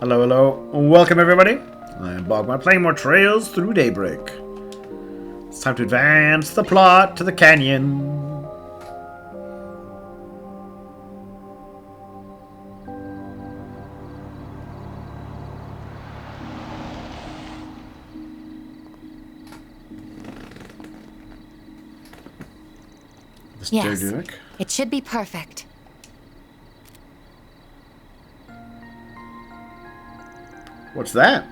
Hello, hello. Welcome, everybody. I am BogMod, playing more Trails through Daybreak. It's time to advance the plot to the canyon. Yes, Daybreak. it should be perfect. What's that?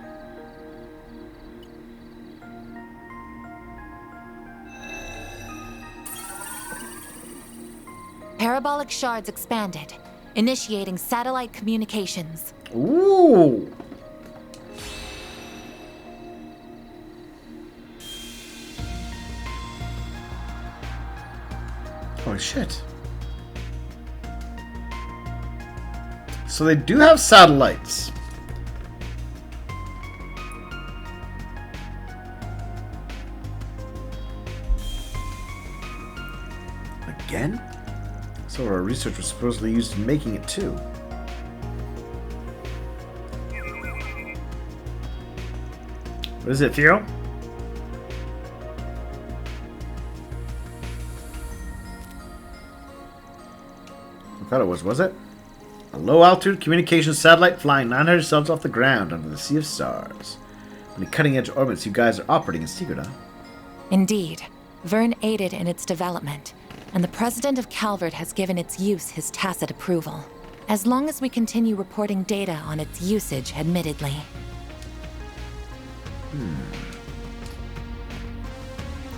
Parabolic shards expanded, initiating satellite communications. Ooh. Oh shit. So they do have satellites. Again? So our research was supposedly used in making it too. What is it, Theo? I thought it was it? A low-altitude communications satellite flying 900 suns off the ground under the sea of stars. Many cutting-edge orbits you guys are operating in secret, huh? Indeed. Vern aided in its development, and the president of Calvert has given its use his tacit approval. As long as we continue reporting data on its usage, admittedly.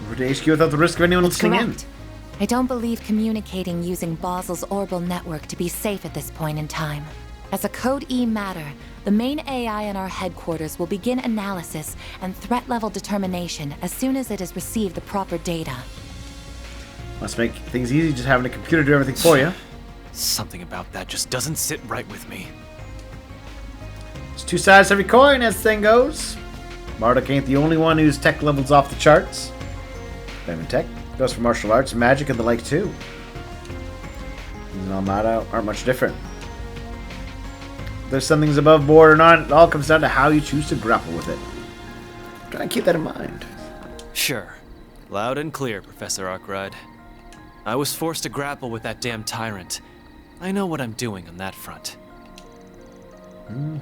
Over to HQ without the risk of anyone listening in. Correct. I don't believe communicating using Basel's orbital network to be safe at this point in time. As a Code E matter, the main AI in our headquarters will begin analysis and threat level determination as soon as it has received the proper data. Must make things easy just having a computer do everything for you. Something about that just doesn't sit right with me. There's two sides to every coin, as the saying goes. Marduk ain't the only one whose tech level's off the charts. Diamond tech goes for martial arts, magic, and the like too. These and Almada aren't much different. If there's something's above board or not, it all comes down to how you choose to grapple with it. Try and keep that in mind. Sure. Loud and clear, Professor Arkwright. I was forced to grapple with that damn tyrant. I know what I'm doing on that front. You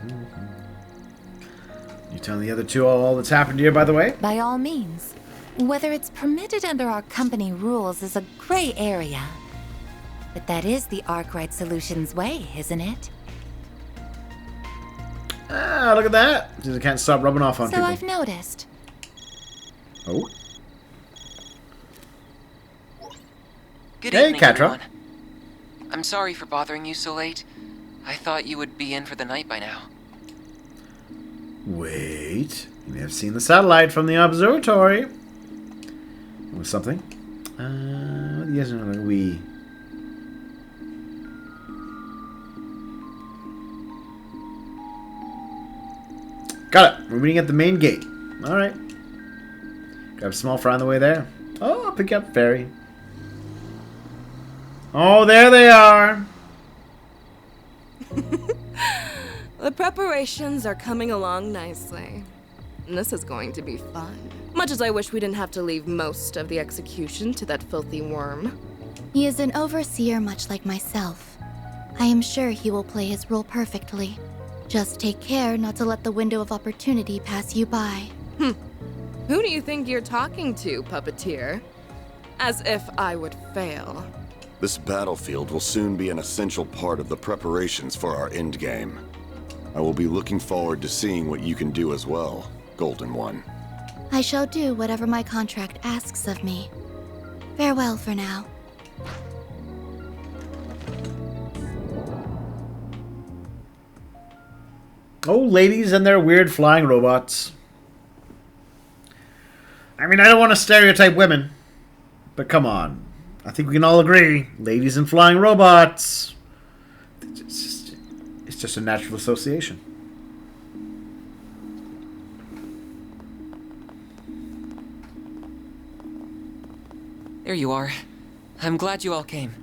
telling the other two all that's happened here, by the way? By all means. Whether it's permitted under our company rules is a gray area. But that is the Arkwright Solutions way, isn't it? Ah, look at that. Just can't stop rubbing off on So people. I've noticed. Oh. Good Hey, evening, Katra. everyone. I'm sorry for bothering you so late. I thought you would be in for the night by now. Wait. You may have seen the satellite from the observatory. Or something. Yes, we. Got it. We're meeting at the main gate. Alright. Grab a small fry on the way there. Oh, I'll pick you up ferry. Oh, there they are. The preparations are coming along nicely. And this is going to be fun. Much as I wish we didn't have to leave most of the execution to that filthy worm. He is an overseer much like myself. I am sure he will play his role perfectly. Just take care not to let the window of opportunity pass you by. Who do you think you're talking to, puppeteer? As if I would fail. This battlefield will soon be an essential part of the preparations for our endgame. I will be looking forward to seeing what you can do as well, Golden One. I shall do whatever my contract asks of me. Farewell for now. Oh, ladies and their weird flying robots. I mean, I don't want to stereotype women, but come on. I think we can all agree, ladies and flying robots. It's just a natural association. There you are. I'm glad you all came.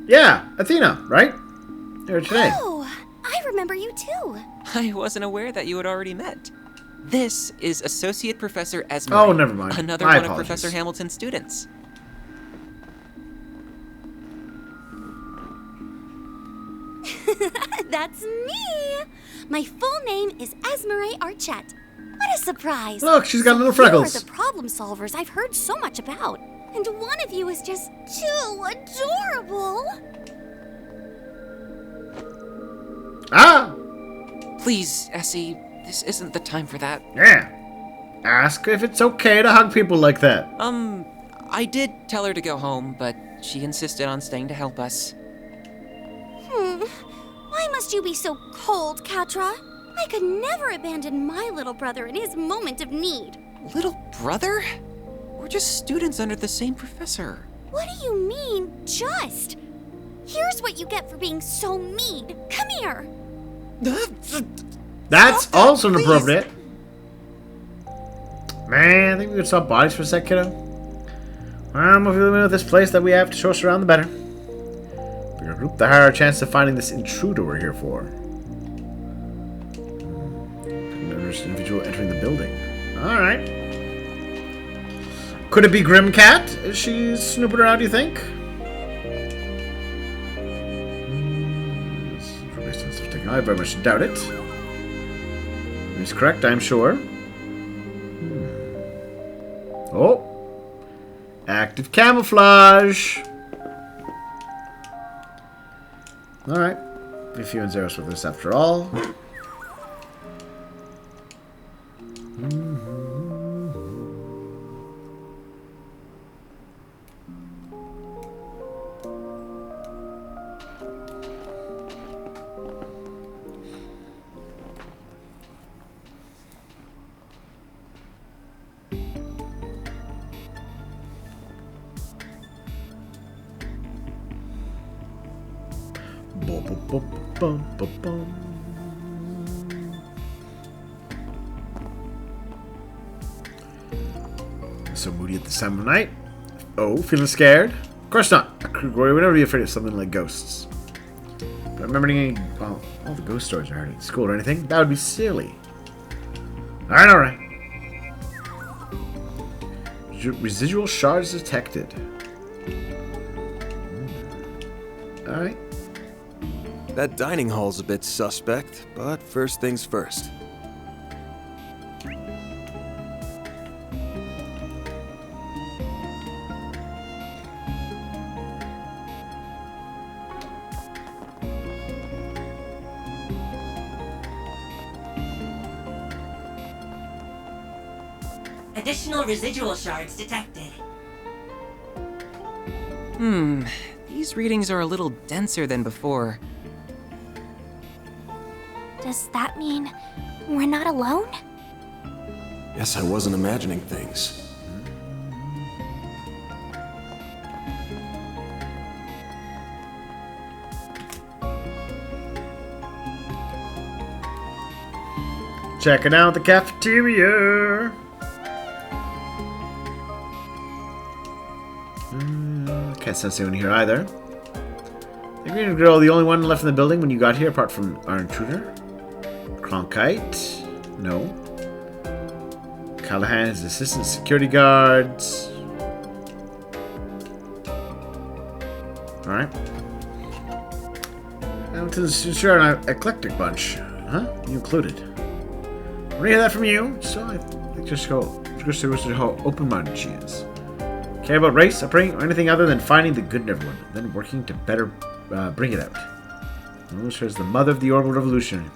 Yeah, Athena, right? Here today. Oh, I remember you too. I wasn't aware that you had already met. This is Associate Professor Esmeralda. Oh, never mind. Another My one apologies. of Professor Hamilton's students. That's me. My full name is Esmeralda Archette. What a surprise. Look, she's got So little freckles. You are the problem solvers I've heard so much about. And one of you is just too adorable. Ah! Please, Essie, this isn't the time for that. Yeah. Ask if it's okay to hug people like that. I did tell her to go home, but she insisted on staying to help us. Why must you be so cold, Katra? I could never abandon my little brother in his moment of need. Little brother? We're just students under the same professor. What do you mean, just? Here's what you get for being so mean. Come here. That's Stop that, also please. inappropriate. Man, I think we could swap bodies for a sec, kiddo. Well, the more people we know this place that we have to show us around, the better. The bigger group, the higher our chance of finding this intruder we're here for. Notice an individual entering the building. Alright. Could it be Grimcat? Is she snooping around, do you think? I very much doubt it. He's correct, I'm sure. Oh. Active camouflage. Alright. A few and zeros with this after all. So moody at this time of night. Oh, feeling scared? Of course not. Gregory would never be afraid of something like ghosts. But remembering all the ghost stories I heard at school or anything, that would be silly. Alright, alright. Residual shards detected. Alright. That dining hall's a bit suspect, but first things first. Additional residual shards detected. These readings are a little denser than before. Does that mean we're not alone? Guess I wasn't imagining things. Checking out the cafeteria. Can't sense anyone here either. The green girl, the only one left in the building when you got here, apart from our intruder. Cronkite? No. Callahan, his assistant security guards. Alright. Hamilton's sure an eclectic bunch. Huh? You included. I want to hear that from you, so I think just go how open-minded she is. Care about race, upbringing, or anything other than finding the good in everyone, then working to better bring it out. She is the mother of the Orbital Revolution.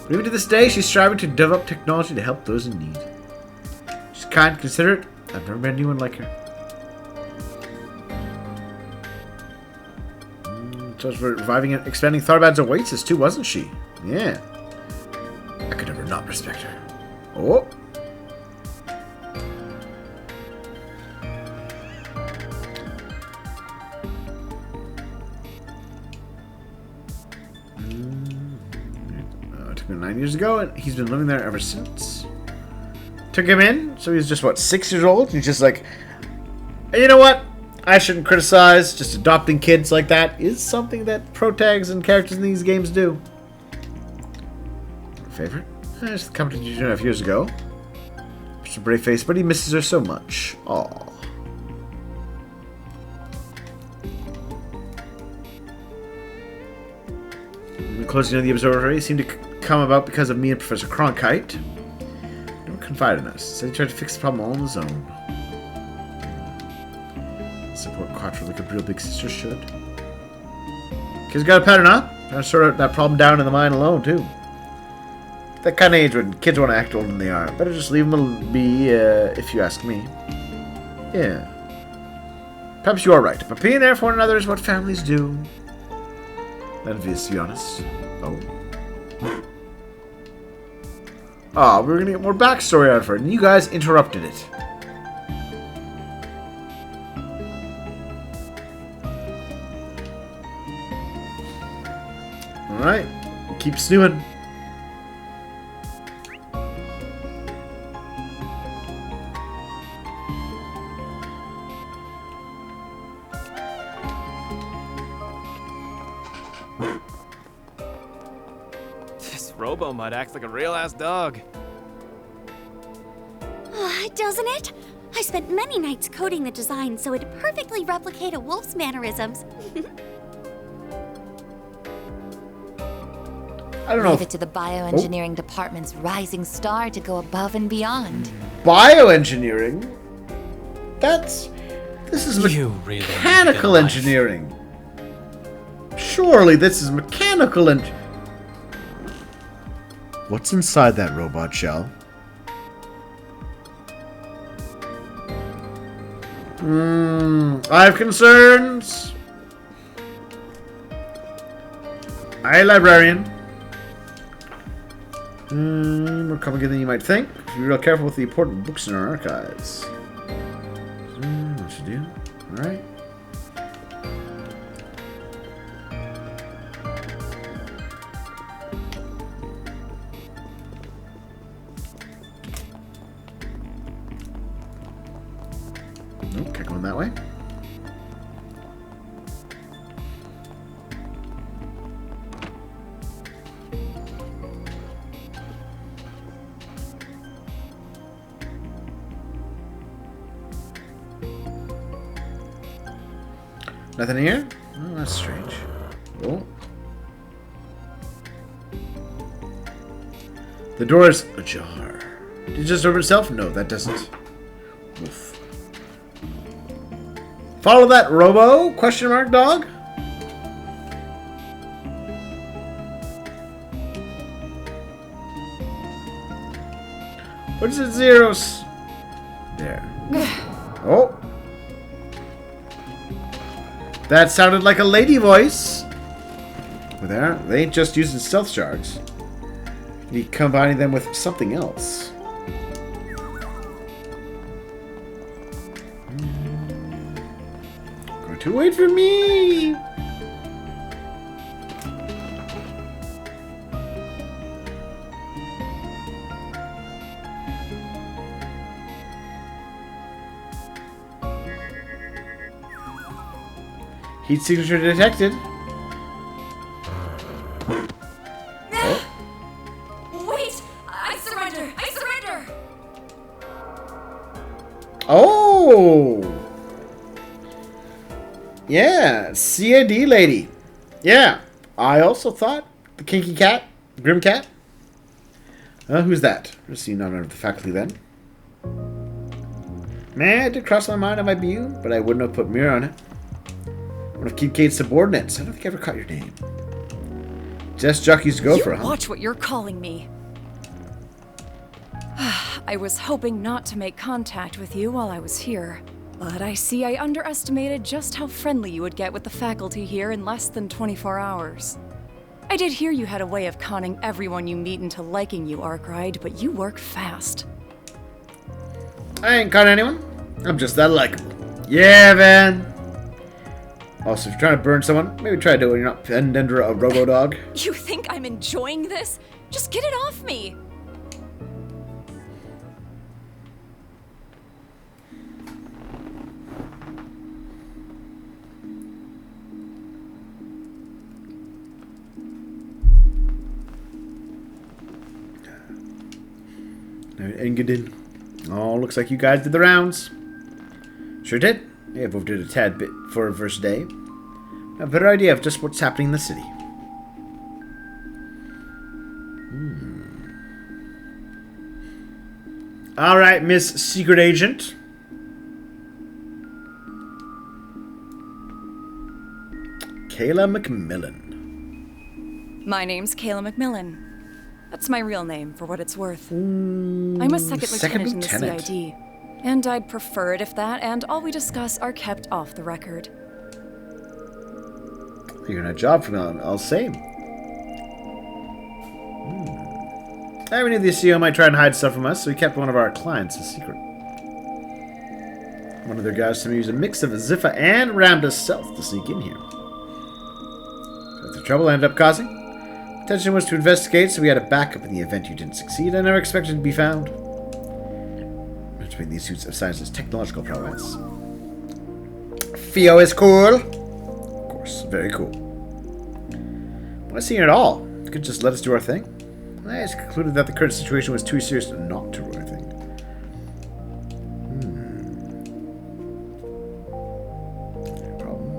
But even to this day, she's striving to develop technology to help those in need. She's kind, considerate. I've never met anyone like her. She was reviving and expanding Tharbad's Oasis too, wasn't she? Yeah. I could never not respect her. Oh. It took him 9 years ago, and he's been living there ever since. Took him in, so he's just, what, 6 years old? And he's just like, hey, you know what? I shouldn't criticize. Just adopting kids like that is something that protags and characters in these games do. Favorite? Just the company 2.5 years ago. Mr. Brayface, but he misses her so much. Aww. The closing of the observatory seemed to come about because of me and Professor Cronkite. Never confided in us. Said he tried to fix the problem all on his own. Support Quattro like a real big sister should. Kids got a pattern, huh? Gotta sort out that problem down in the mind alone, too. That kind of age when kids want to act older than they are. Better just leave them be, if you ask me. Yeah. Perhaps you are right, but being there for one another is what families do. Envious, to be honest. Oh. Oh, we were gonna get more backstory out of her, and you guys interrupted it. Alright. Keep snooing. BogMod acts like a real-ass dog. Doesn't it? I spent many nights coding the design so it'd perfectly replicate a wolf's mannerisms. I don't know. Leave it to the bioengineering department's rising star to go above and beyond. Bioengineering? This is mechanical really engineering. Surely this is mechanical engineering. What's inside that robot shell? I have concerns. Hi, librarian. More complicated than you might think. Be real careful with the important books in our archives. What should do? All right. Nope, can't go in that way. Nothing here? Oh, that's strange. Oh. The door is ajar. Did it just open itself? No, that doesn't. Oof. Follow that robo? Question mark, dog? What is it, zeros? There. Oh. That sounded like a lady voice. But they ain't just using stealth shards. You combining them with something else. Going to wait for me. Heat signature detected. Wait! I surrender! I surrender! Oh! Yeah, CAD lady. Yeah, I also thought the kinky cat, grim cat. Who's that? Just so you know, none of the faculty then. Man, it did cross my mind it might be you, but I wouldn't have put mirror on it. One of Kincaid's subordinates. I don't think I ever caught your name. Just jockeys to go for, huh? Watch what you're calling me. I was hoping not to make contact with you while I was here, but I see I underestimated just how friendly you would get with the faculty here in less than 24 hours. I did hear you had a way of conning everyone you meet into liking you, Arkwright, but you work fast. I ain't caught anyone. I'm just that likable. Yeah, man. Also, if you're trying to burn someone, maybe try to do it when you're not pinned under a robo-dog. You think I'm enjoying this? Just get it off me! Engadin. Oh, looks like you guys did the rounds. Sure did. Yeah, both did a tad bit for a first day. A better idea of just what's happening in the city. Alright, Miss Secret Agent. Kayla McMillan. My name's Kayla McMillan. That's my real name, for what it's worth. I'm a second lieutenant in the CID. And I'd prefer it if that and all we discuss are kept off the record. You're in a job for me, I'll say. I knew the CEO might try and hide stuff from us, so he kept one of our clients a secret. One of their guys to use a mix of Ziffa and Ramda's stealth to sneak in here. So the trouble ended up causing. Intention was to investigate, so we had a backup in the event you didn't succeed. I never expected to be found. Between these suits of science's technological prowess. Theo is cool. Of course, very cool. Why seeing it all? You could just let us do our thing. I just concluded that the current situation was too serious not to do anything. No problem.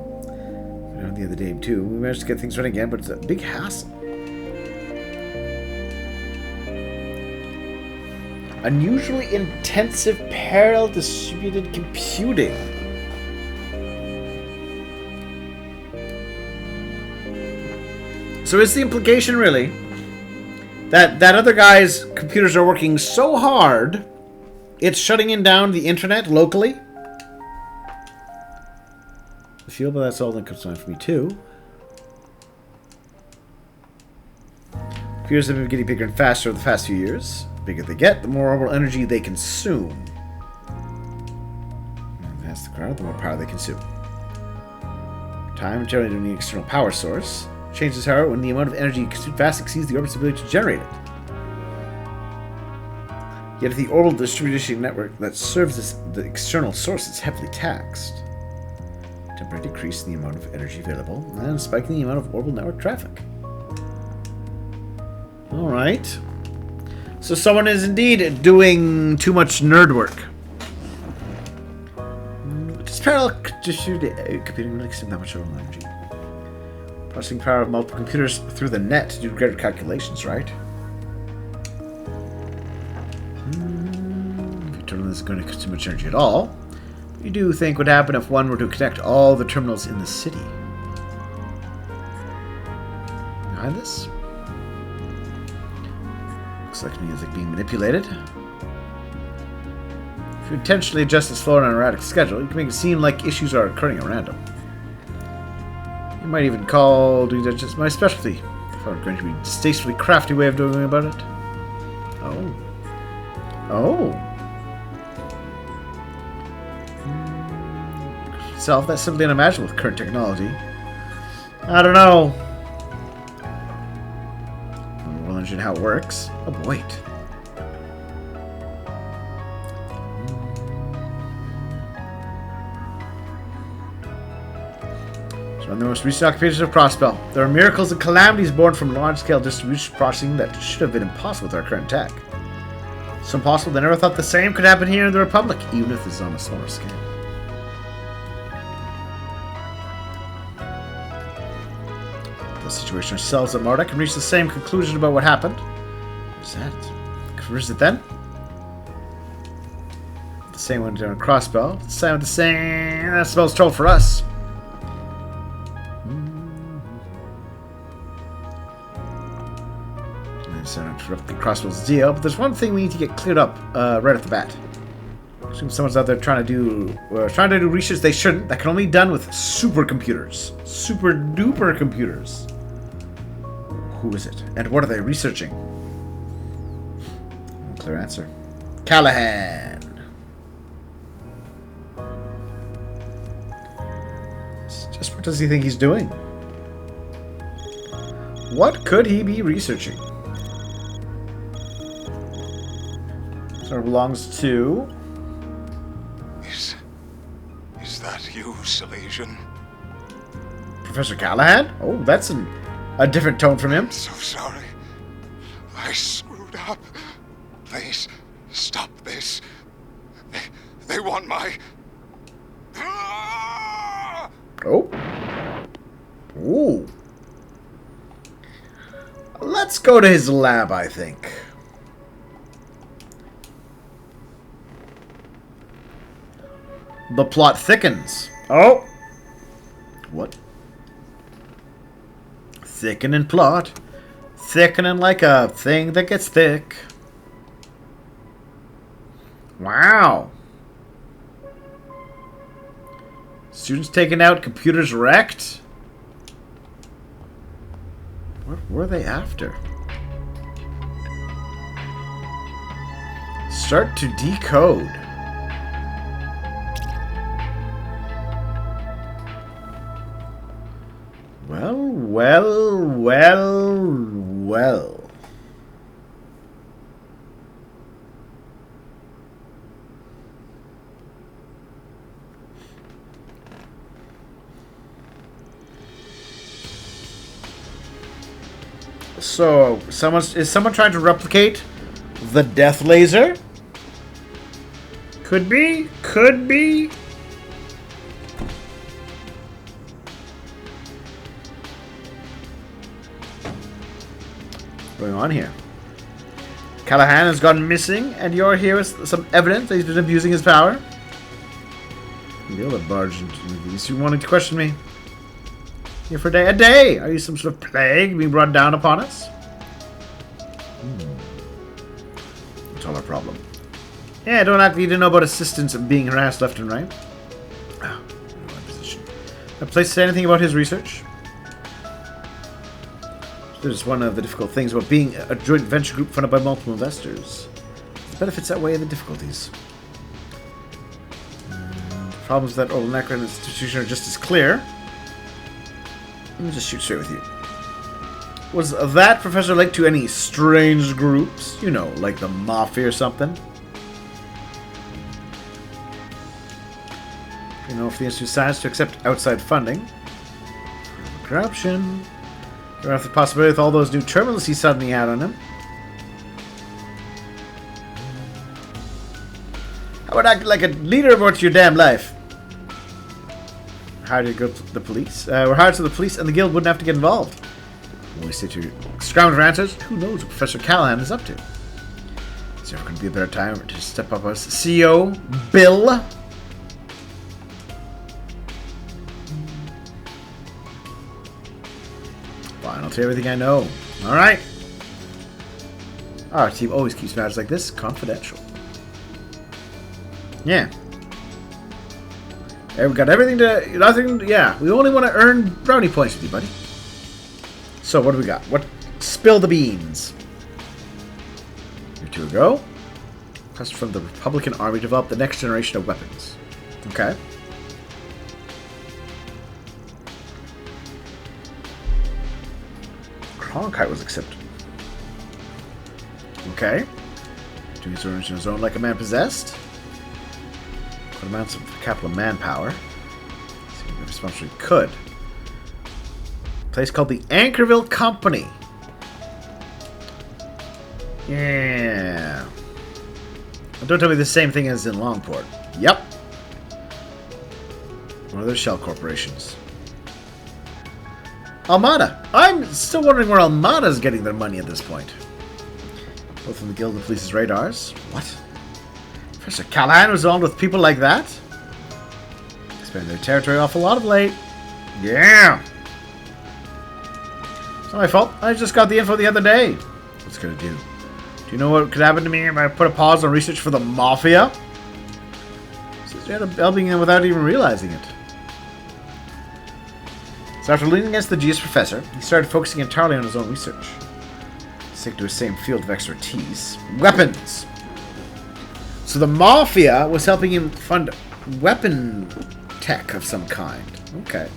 We know the other day too. We managed to get things running again, but it's a big hassle. Unusually intensive parallel distributed computing. So is the implication really that other guy's computers are working so hard it's shutting down the internet locally? I feel, but that's all that comes down for me too. Computers have been getting bigger and faster over the past few years. The bigger they get, the more orbital energy they consume. And that's the crowd, the more power they consume. Time generally don't need an external power source. Changes, however, when the amount of energy consumed vastly exceeds the orbit's ability to generate it. Yet if the orbital distribution network that serves as the external source is heavily taxed, temporarily decrease in the amount of energy available and spiking the amount of orbital network traffic. Alright. So someone is indeed doing too much nerd work. Does parallel distributed computing really consume that much orbital energy? Processing power of multiple computers through the net to do greater calculations, right? If your terminal isn't going to consume much energy at all, what you do think would happen if one were to connect all the terminals in the city? Behind this? Looks like music being manipulated. If you intentionally adjust this flow on an erratic schedule, you can make it seem like issues are occurring at random. You might even call doing that just my specialty. If I were going to be a distastefully crafty way of doing about it. Oh. Oh. Itself, that's simply unimaginable with current technology. I don't know. We'll understand how it works. Oh, wait. One of the most recent occupations of Prospel. There are miracles and calamities born from large-scale distribution processing that should have been impossible with our current tech. So impossible they never thought the same could happen here in the Republic, even if it's on a smaller scale. The situation ourselves at Marduk can reach the same conclusion about what happened. What's that? Is it then? The same one down Crossbow. The same. That smells troll for us. So interrupt the Crossbow's deal, but there's one thing we need to get cleared up right off the bat. I assume someone's out there trying to do research they shouldn't. That can only be done with supercomputers, super duper computers. Who is it, and what are they researching? Clear answer. Callahan. Just what does he think he's doing? What could he be researching? So it belongs to... Is that you, Salesian? Professor Callahan? Oh, that's a different tone from him. I'm so sorry. I screwed up. Please, Stop this. They want my... Oh. Ooh. Let's go to his lab, I think. The plot thickens. Oh. What? Thickening plot. Thickening like a thing that gets thick. Wow. Students taken out, computers wrecked. What were they after? Start to decode. Well. So, is someone trying to replicate the death laser? Could be. Could be. What's going on here? Callahan has gone missing, and you're here with some evidence that he's been abusing his power. The other barge into these. You wanting to question me? Here for a day? Are you some sort of plague being brought down upon us? That's all our problem. Yeah, don't act like you didn't know about assistants being harassed left and right. Oh, my position. Have Place say anything about his research? There's one of the difficult things about being a joint venture group funded by multiple investors. The benefits outweigh the difficulties. The problems with that old Necron institution are just as clear. Let me just shoot straight with you. Was that Professor linked to any strange groups? You know, like the Mafia or something? You know, if the Institute decides to accept outside funding. Corruption. You have the possibility with all those new terminals he suddenly had on him. How about act like a leader about your damn life? Hired to go to the police. We're hired so the police and the guild wouldn't have to get involved. When we sit here scrounging for answers, who knows what Professor Callahan is up to? Is there ever going to be a better time to step up as CEO? Bill? Fine, I'll tell you everything I know. Alright. Our team always keeps matters like this confidential. Yeah. We got everything to... Nothing... Yeah, we only want to earn brownie points with you, buddy. So, what do we got? Spill the beans. Year 2 ago. Request from the Republican Army developed the next generation of weapons. Okay. Cronkite was accepted. Okay. Doing his own on his own like a man possessed. What amounts of capital and manpower? See if responsibly could. A place called the Anchorville Company. Yeah. Don't tell me the same thing as in Longport. Yep. One of those shell corporations. Almada. I'm still wondering where Almada's getting their money at this point. Both from the Guild and Police's radars. What? Professor Callahan was involved with people like that? Expanding their territory an awful lot of late. Yeah. It's not my fault. I just got the info the other day. What's it gonna do? Do you know what could happen to me if I put a pause on research for the Mafia? Says you had a helping him without even realizing it. So after leaning against the GS professor, he started focusing entirely on his own research. Stick to his same field of expertise. Weapons! So the Mafia was helping him fund weapon tech of some kind. Okay.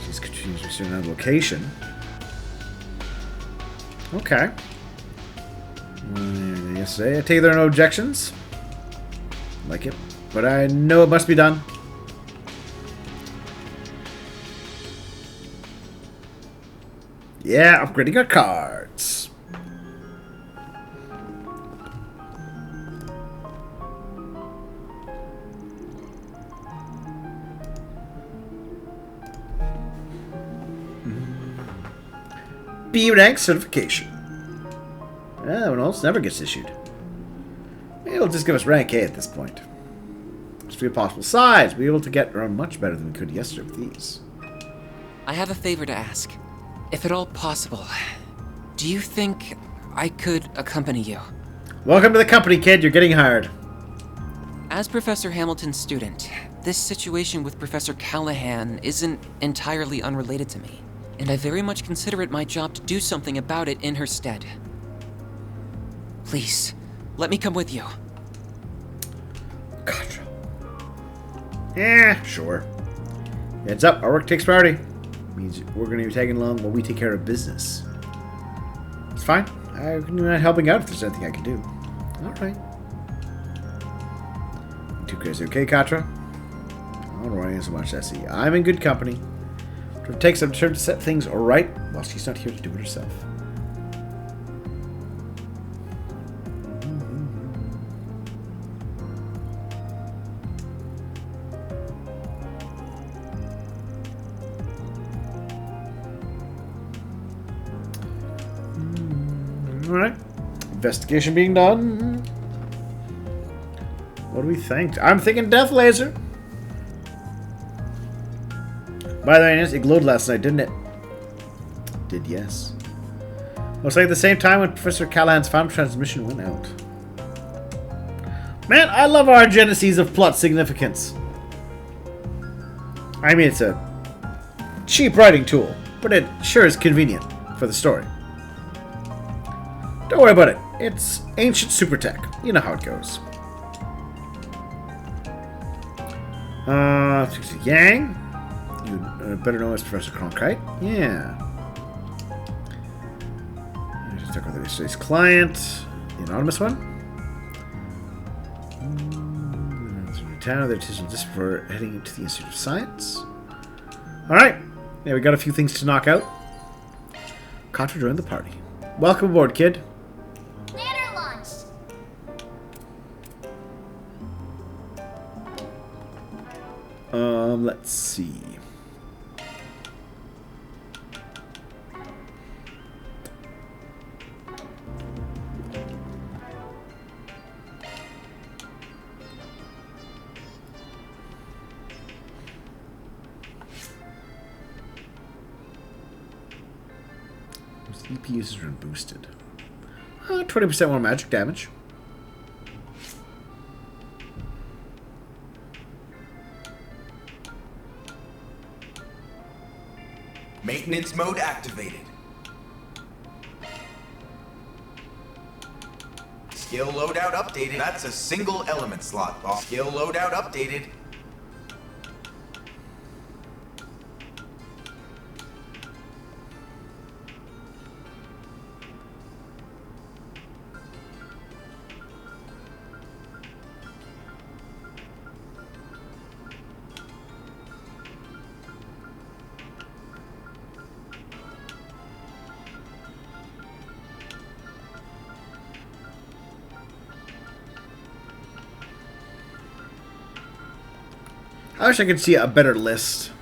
He's continuing to another location. Okay. Yesterday, I take there are no objections. Like it. But I know it must be done. Yeah, upgrading our cards. B rank certification. That one almost never gets issued. It'll just give us rank A at this point. Just be a possible size. We'll be able to get around much better than we could yesterday with these. I have a favor to ask. If at all possible, do you think I could accompany you? Welcome to the company, kid. You're getting hired. As Professor Hamilton's student, this situation with Professor Callahan isn't entirely unrelated to me, and I very much consider it my job to do something about it in her stead. Please, let me come with you. Gotcha. Yeah, sure. Heads up, our work takes priority. Means we're going to be tagging along while we take care of business. It's fine. I'm not helping out if there's anything I can do. Alright. Too crazy. Okay, Katra? I don't worry so much, Essie. I'm in good company. It takes some time to set things right while she's not here to do it herself. Alright. Investigation being done. What do we think? I'm thinking Death Laser. By the way, it glowed last night, didn't it? Did, yes. Looks like at the same time when Professor Callahan's final transmission went out. Man, I love our genesis of plot significance. I mean, it's a cheap writing tool, but it sure is convenient for the story. Don't worry about it. It's ancient super tech. You know how it goes. Yang? You better know as Professor Cronkite. Yeah. Just talk about today's client. The anonymous one. Town, their decision just for heading into the Institute of Science. Alright. Yeah, we got a few things to knock out. Contra joined the party. Welcome aboard, kid. Banner launched. Let's see. EP uses rune boosted. 20% more magic damage. Maintenance mode activated. Skill loadout updated. That's a single element slot. Skill loadout updated. I wish I could see a better list.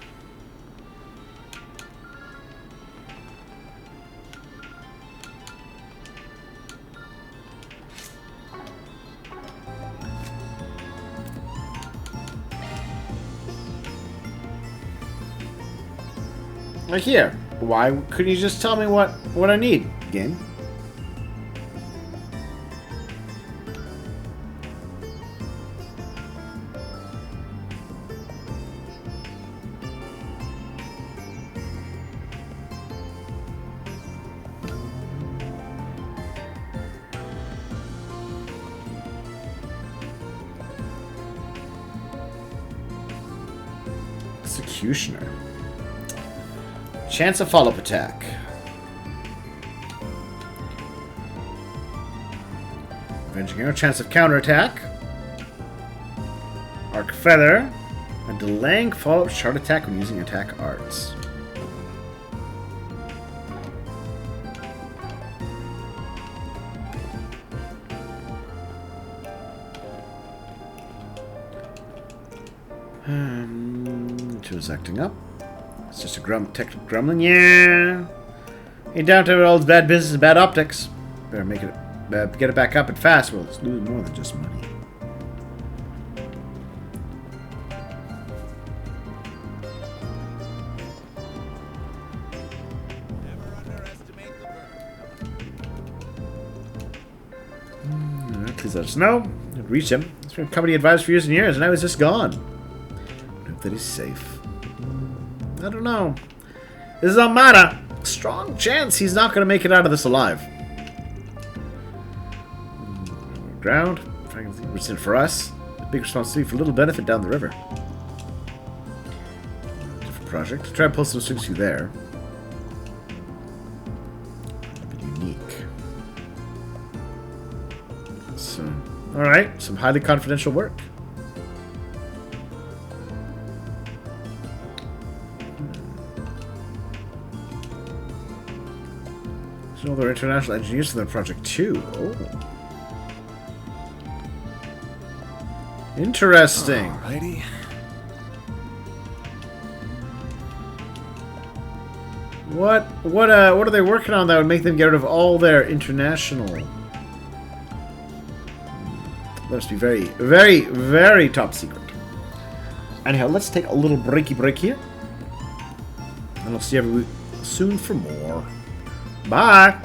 Like here. Why couldn't you just tell me what I need, game? Executioner. Chance of follow-up attack. Avenging arrow. Chance of counterattack. Arc feather. And delaying follow-up shard attack when using attack arts. Two is acting up. It's just a technical gremlin. Yeah. Ain't down to all bad business and bad optics. Better make it, get it back up and fast. Well, let's lose more than just money. Please let us know. I've reached him. He's been company advisor for years and years, and now he's just gone. I hope that he's safe. I don't know. This is Armada. Strong chance he's not going to make it out of this alive. Ground. What's in for us? A big responsibility for little benefit down the river. Different project. Try and pull some strings through there. Unique. So, alright. Some highly confidential work. So they're international engineers for the project too. Oh. Interesting. Alrighty. What are they working on that would make them get rid of all their international? That must be very, very, very top secret. Anyhow, let's take a little breaky break here. And I'll see you soon for more. Bye!